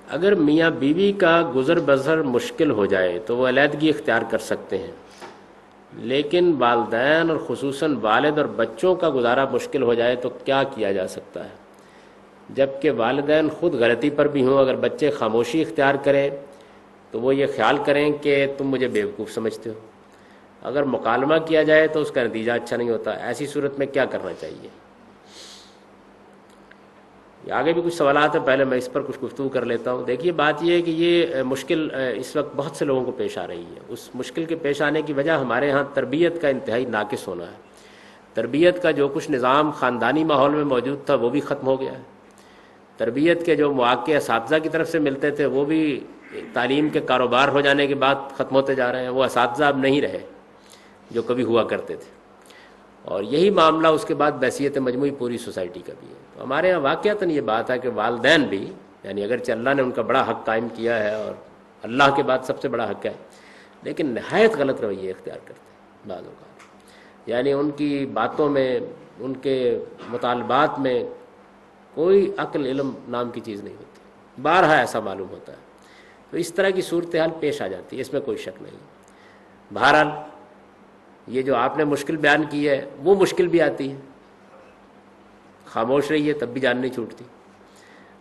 اگر میاں بیوی کا گزر بسر مشکل ہو جائے تو وہ علیحدگی اختیار کر سکتے ہیں، لیکن والدین اور خصوصاً والد اور بچوں کا گزارا مشکل ہو جائے تو کیا کیا جا سکتا ہے؟ جبکہ والدین خود غلطی پر بھی ہوں، اگر بچے خاموشی اختیار کریں تو وہ یہ خیال کریں کہ تم مجھے بیوقوف سمجھتے ہو۔ اگر مکالمہ کیا جائے تو اس کا نتیجہ اچھا نہیں ہوتا، ایسی صورت میں کیا کرنا چاہیے؟ آگے بھی کچھ سوالات ہیں، پہلے میں اس پر کچھ گفتگو کر لیتا ہوں۔ دیکھیے بات یہ ہے کہ یہ مشکل اس وقت بہت سے لوگوں کو پیش آ رہی ہے۔ اس مشکل کے پیش آنے کی وجہ ہمارے ہاں تربیت کا انتہائی ناقص ہونا ہے۔ تربیت کا جو کچھ نظام خاندانی ماحول میں موجود تھا وہ بھی ختم ہو گیا ہے۔ تربیت کے جو مواقع اساتذہ کی طرف سے ملتے تھے وہ بھی تعلیم کے کاروبار ہو جانے کے بعد ختم ہوتے جا رہے ہیں۔ وہ اساتذہ اب نہیں رہے جو کبھی ہوا کرتے تھے، اور یہی معاملہ اس کے بعد بحیثیت مجموعی پوری سوسائٹی کا بھی ہے۔ تو ہمارے یہاں واقعتاً یہ بات ہے کہ والدین بھی، یعنی اگرچہ اللہ نے ان کا بڑا حق قائم کیا ہے اور اللہ کے بعد سب سے بڑا حق ہے، لیکن نہایت غلط رویے اختیار کرتے ہیں بعض اوقات۔ یعنی ان کی باتوں میں، ان کے مطالبات میں کوئی عقل علم نام کی چیز نہیں ہوتی، بارہا ایسا معلوم ہوتا ہے۔ تو اس طرح کی صورتحال پیش آ جاتی ہے، اس میں کوئی شک نہیں۔ بہرحال یہ جو آپ نے مشکل بیان کی ہے وہ مشکل بھی آتی ہے، خاموش رہیے تب بھی جان نہیں چھوٹتی۔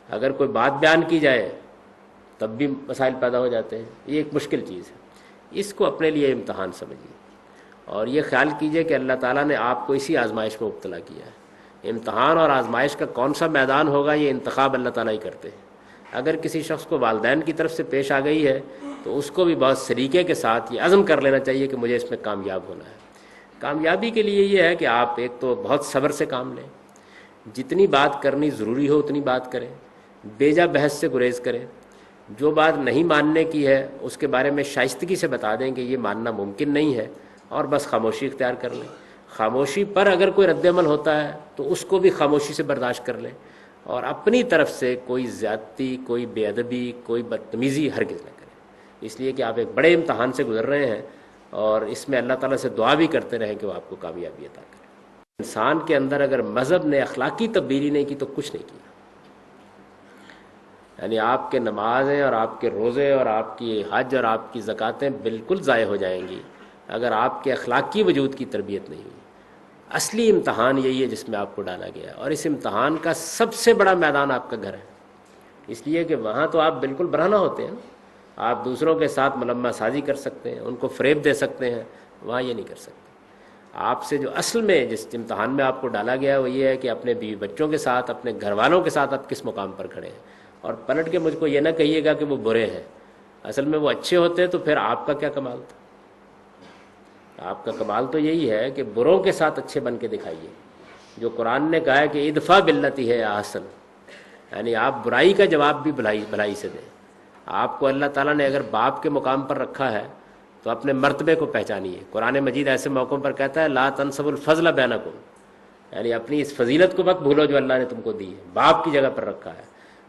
اگر کوئی بات بیان کی جائے تب بھی مسائل پیدا ہو جاتے ہیں، یہ ایک مشکل چیز ہے۔ اس کو اپنے لیے امتحان سمجھیے، اور یہ خیال کیجئے کہ اللہ تعالیٰ نے آپ کو اسی آزمائش میں مبتلا کیا ہے۔ امتحان اور آزمائش کا کون سا میدان ہوگا یہ انتخاب اللہ تعالیٰ ہی کرتے ہیں۔ اگر کسی شخص کو والدین کی طرف سے پیش آ گئی ہے تو اس کو بھی بہت سلیقے کے ساتھ یہ عزم کر لینا چاہیے کہ مجھے اس میں کامیاب ہونا ہے۔ کامیابی کے لیے یہ ہے کہ آپ ایک تو بہت صبر سے کام لیں، جتنی بات کرنی ضروری ہو اتنی بات کریں، بیجا بحث سے گریز کریں، جو بات نہیں ماننے کی ہے اس کے بارے میں شائستگی سے بتا دیں کہ یہ ماننا ممکن نہیں ہے، اور بس خاموشی اختیار کر لیں۔ خاموشی پر اگر کوئی رد عمل ہوتا ہے تو اس کو بھی خاموشی سے برداشت کر لیں، اور اپنی طرف سے کوئی زیادتی، کوئی بے ادبی، کوئی بدتمیزی ہرگز نہ کریں، اس لیے کہ آپ ایک بڑے امتحان سے گزر رہے ہیں، اور اس میں اللہ تعالیٰ سے دعا بھی کرتے رہیں کہ وہ آپ کو کامیابی عطا کرے۔ انسان کے اندر اگر مذہب نے اخلاقی تبدیلی نہیں کی تو کچھ نہیں کیا۔ یعنی آپ کے نمازیں اور آپ کے روزے اور آپ کی حج اور آپ کی زکاتیں بالکل ضائع ہو جائیں گی اگر آپ کے اخلاقی وجود کی تربیت نہیں ہوئی۔ اصلی امتحان یہی ہے جس میں آپ کو ڈالا گیا ہے، اور اس امتحان کا سب سے بڑا میدان آپ کا گھر ہے، اس لیے کہ وہاں تو آپ بالکل برہنہ ہوتے ہیں، آپ دوسروں کے ساتھ ملمہ سازی کر سکتے ہیں، ان کو فریب دے سکتے ہیں، وہاں یہ نہیں کر سکتے۔ آپ سے جو اصل میں جس امتحان میں آپ کو ڈالا گیا ہے وہ یہ ہے کہ اپنے بیوی بچوں کے ساتھ، اپنے گھر والوں کے ساتھ آپ کس مقام پر کھڑے ہیں، اور پلٹ کے مجھ کو یہ نہ کہیے گا کہ وہ برے ہیں، اصل میں وہ اچھے ہوتے تو پھر آپ کا کیا کمال تھا؟ آپ کا کمال تو یہی ہے کہ بروں کے ساتھ اچھے بن کے دکھائیے، جو قرآن نے کہا ہے کہ ادفع باللتی ہے احسن، یعنی آپ برائی کا جواب بھی بھلائی سے دیں۔ آپ کو اللہ تعالیٰ نے اگر باپ کے مقام پر رکھا ہے تو اپنے مرتبے کو پہچانیے۔ قرآن مجید ایسے موقعوں پر کہتا ہے لا تنسبوا الفضل بینکم، یعنی اپنی اس فضیلت کو مت بھولو جو اللہ نے تم کو دی ہے، باپ کی جگہ پر رکھا ہے۔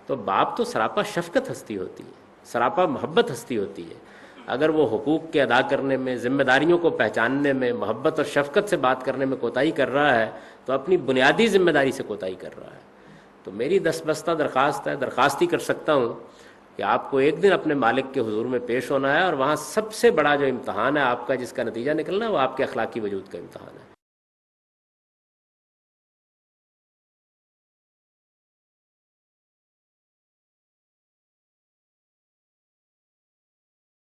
تو باپ تو سراپا شفقت ہستی ہوتی ہے، سراپا محبت ہستی ہوتی ہے۔ اگر وہ حقوق کے ادا کرنے میں، ذمہ داریوں کو پہچاننے میں، محبت اور شفقت سے بات کرنے میں کوتاہی کر رہا ہے تو اپنی بنیادی ذمہ داری سے کوتاہی کر رہا ہے۔ تو میری دستبستہ درخواست ہے، درخواست ہی کر سکتا ہوں کہ آپ کو ایک دن اپنے مالک کے حضور میں پیش ہونا ہے، اور وہاں سب سے بڑا جو امتحان ہے آپ کا، جس کا نتیجہ نکلنا ہے، وہ آپ کے اخلاقی وجود کا امتحان ہے۔